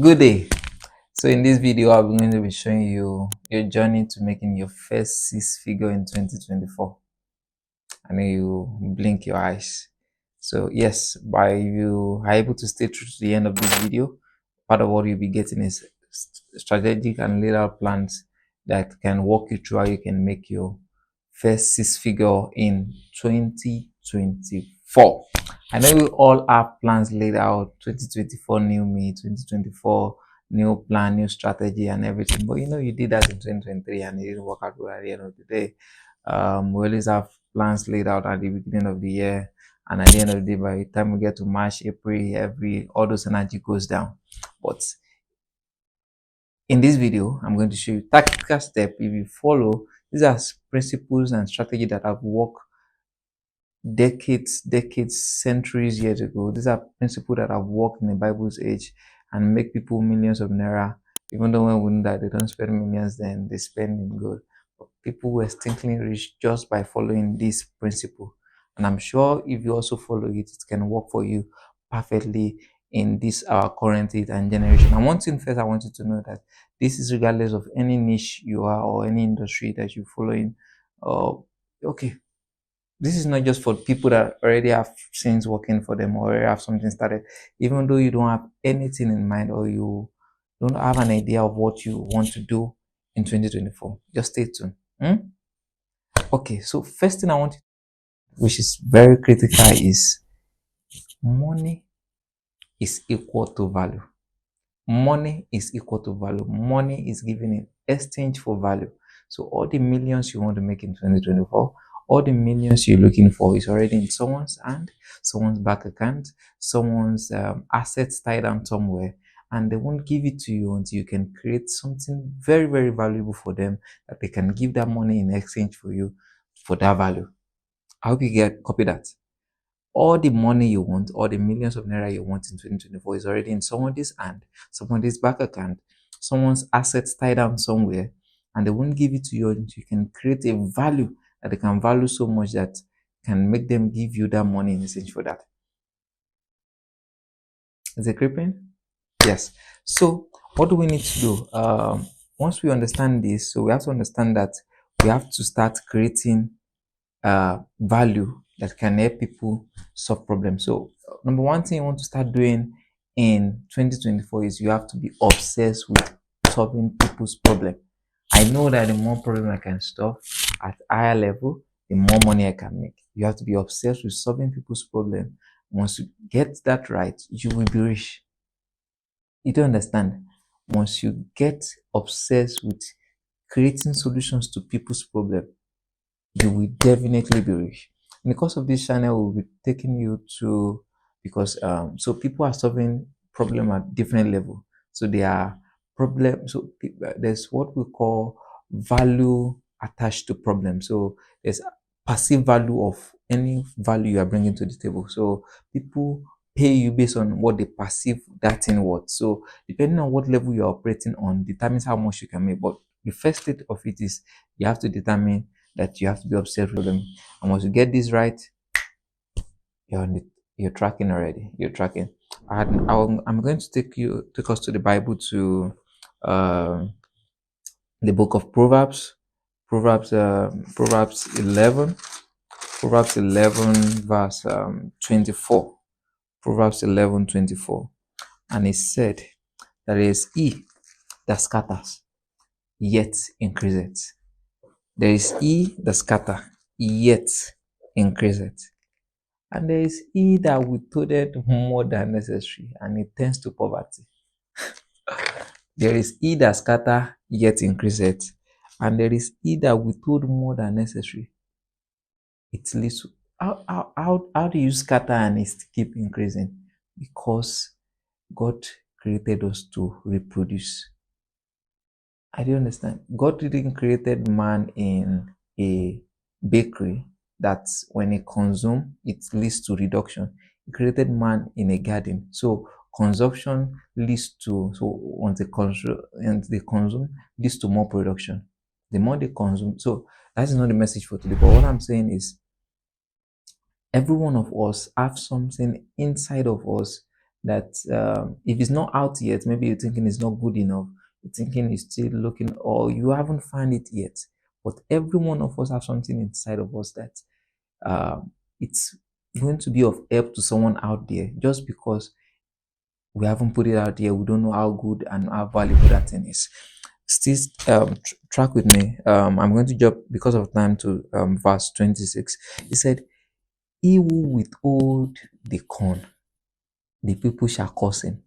Good day. So in this video, I'm going to be showing you your journey to making your first six figure in 2024. I know you blink your eyes. So yes, by you are able to stay through to the end of this video, part of what you'll be getting is strategic and laid out plans that can walk you through how you can make your first six figure in 2024. I know we all have plans laid out, 2024 new me, 2024 new plan, new strategy and everything. But you did that in 2023 and it didn't work out well at the end of the day. We always have plans laid out at the beginning of the year, and at the end of the day, by the time we get to March, April, all those energy goes down. But in this video, I'm going to show you tactical step. If you follow, these are principles and strategy that have worked decades, centuries years ago. These are principles that have worked in the Bible's age and make people millions of naira. Even though when we know that they don't spend millions, then they spend in gold. But people were stinkingly rich just by following this principle. And I'm sure if you also follow it, it can work for you perfectly in this our current age and generation. And one thing first, I want you to know that this is regardless of any niche you are or any industry that you follow in. Okay, this is not just for people that already have things working for them or already have something started. Even though you don't have anything in mind or you don't have an idea of what you want to do in 2024, just stay tuned. Okay, so first thing I want, which is very critical, is money is equal to value. Money is equal to value. Money is given in exchange for value. So all the millions you want to make in 2024, all the millions you're looking for is already in someone's hand, someone's bank account, someone's assets tied down somewhere, and they won't give it to you until you can create something very, very valuable for them that they can give that money in exchange for you for that value. I hope you get copy that. All the money you want, all the millions of naira you want in 2024 is already in someone's hand, someone's bank account, someone's assets tied down somewhere, and they won't give it to you until you can create a value that they can value so much that can make them give you that money in exchange for that. Is it creeping? Yes. So what do we need to do? Once we understand this, so we have to understand that we have to start creating value that can help people solve problems. So, number one thing you want to start doing in 2024 is you have to be obsessed with solving people's problem. I know that the more problem I can solve at higher level, the more money I can make. You have to be obsessed with solving people's problem. Once you get that right, you will be rich. You don't understand. Once you get obsessed with creating solutions to people's problem, you will definitely be rich. In the course of this channel, we'll be taking you to, because so people are solving problem at different level. So there are problem. So there's what we call value attached to problem. So there's passive value of any value you are bringing to the table. So people pay you based on what they perceive that thing worth. So depending on what level you're operating on determines how much you can make. But the first state of it is you have to determine that you have to be obsessed with them. And once you get this right, you're on it. You're tracking already. You're tracking. I'm going to take us to the Bible to uh, the book of Proverbs. Proverbs 11. Proverbs 11 verse 24. Proverbs 11:24. And it said that it is he that scatters, yet increaseth. There is he that scatter, yet increaseth. And there is he that withholdeth more than necessary, and it tends to poverty. There is he that scatter, yet increaseth. And there is he that withhold more than necessary. It leads to how do you scatter and it keep increasing? Because God created us to reproduce. I don't understand. God didn't created man in a bakery that when it consume, it leads to reduction. He created man in a garden. So consumption leads to, so once they consume leads to more production. The more they consume, so that's not the message for today. But what I'm saying is every one of us have something inside of us that if it's not out yet, maybe you're thinking it's not good enough, you're thinking it's still looking, or you haven't found it yet. But every one of us have something inside of us that it's going to be of help to someone out there. Just because we haven't put it out there, we don't know how good and how valuable that thing is. Still, track with me. I'm going to jump because of time to verse 26. He said, "He who withhold the corn, the people shall curse him.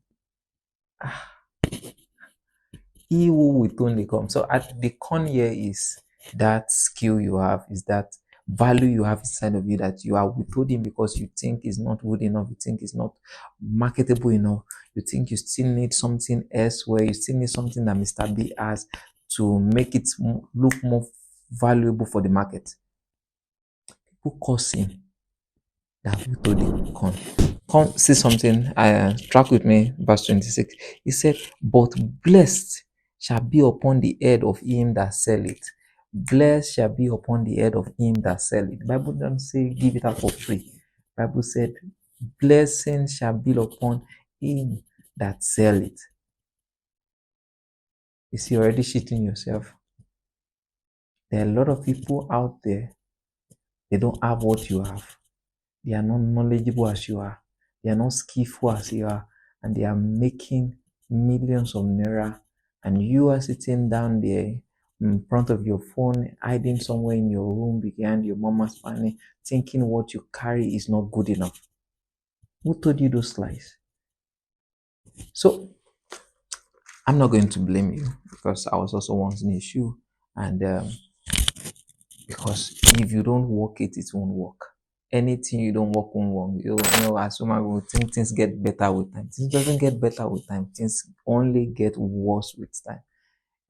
He who will only come." So at the con here is that skill you have, is that value you have inside of you that you are withholding because you think is not good enough, you think is not marketable enough, you think you still need something else where you still need something that Mr. B has to make it look more valuable for the market. People curse him that withhold the corn. Come see something. Track with me, verse 26. He said, "But blessed shall be upon the head of him that sell it. Blessed shall be upon the head of him that sell it." The Bible doesn't say give it out for free. The Bible said, "Blessing shall be upon him that sell it." You see, already cheating yourself. There are a lot of people out there, they don't have what you have. They are not knowledgeable as you are. They are not skillful as you are. And they are making millions of naira. And you are sitting down there in front of your phone, hiding somewhere in your room behind your mama's panel, thinking what you carry is not good enough. Who told you those lies? So I'm not going to blame you because I was also once in a shoe. And because if you don't work it, it won't work. Anything you don't work won't work. As human, we think things get better with time. Things doesn't get better with time. Things only get worse with time.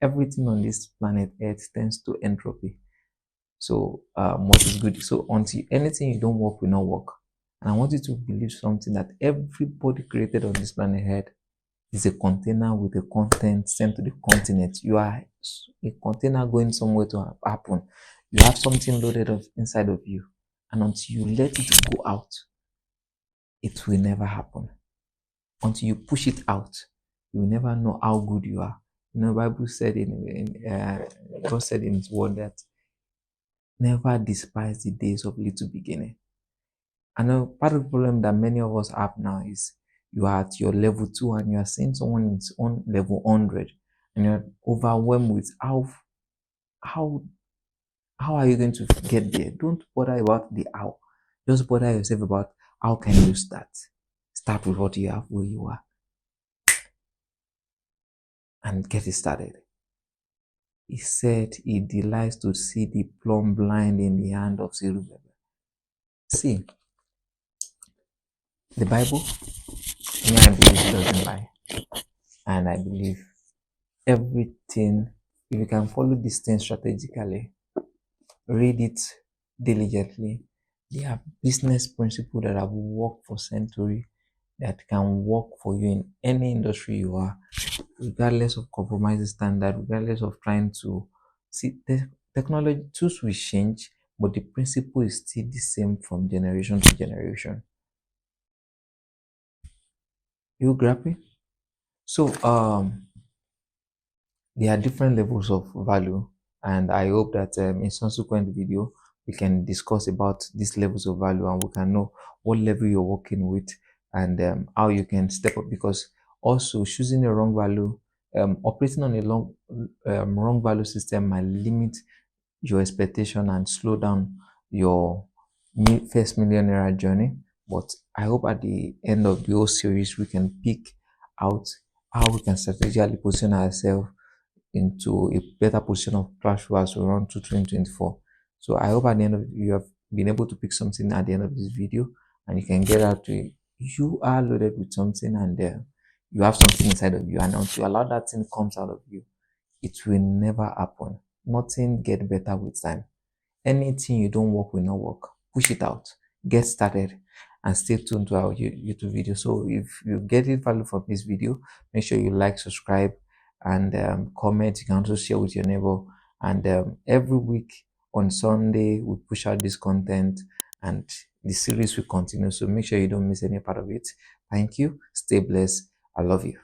Everything on this planet Earth tends to entropy. So what is good? So until anything you don't work will not work. And I want you to believe something that everybody created on this planet Earth is a container with a content sent to the continent. You are a container going somewhere to happen. You have something loaded up inside of you. And until you let it go out, it will never happen. Until you push it out, you will never know how good you are. The Bible said God said in His Word that never despise the days of little beginning. I know part of the problem that many of us have now is you are at your level 2 and you are seeing someone in on level 100 and you're overwhelmed with how how are you going to get there. Don't bother about the how, just bother yourself about how can you start with what you have where you are and get it started. He said he delights to see the plumb blind in the hand of Zerubbabel. See, the Bible, me, I believe it doesn't lie. And I believe everything, if you can follow this thing strategically, read it diligently, there are business principles that have worked for centuries that can work for you in any industry you are, regardless of compromising standard, regardless of trying to see the technology tools will change, but the principle is still the same from generation to generation. You grab it? So there are different levels of value, and I hope that in subsequent video we can discuss about these levels of value and we can know what level you're working with and how you can step up, because also choosing a wrong value, operating on a wrong value system might limit your expectation and slow down your first millionaire journey. But I hope at the end of the whole series we can pick out how we can strategically position ourselves into a better position of cash flow as we run to 2024. So I hope at the end of you have been able to pick something at the end of this video and you can get out to it. You are loaded with something and you have something inside of you, and until you allow that thing comes out of you, it will never happen. Nothing get better with time. Anything you don't work will not work. Push it out. Get started and stay tuned to our YouTube video. So if you get it value from this video, make sure you like, subscribe, and comment. You can also share with your neighbor. And every week on Sunday, we push out this content and The series will continue, so make sure you don't miss any part of it. Thank you. Stay blessed. I love you.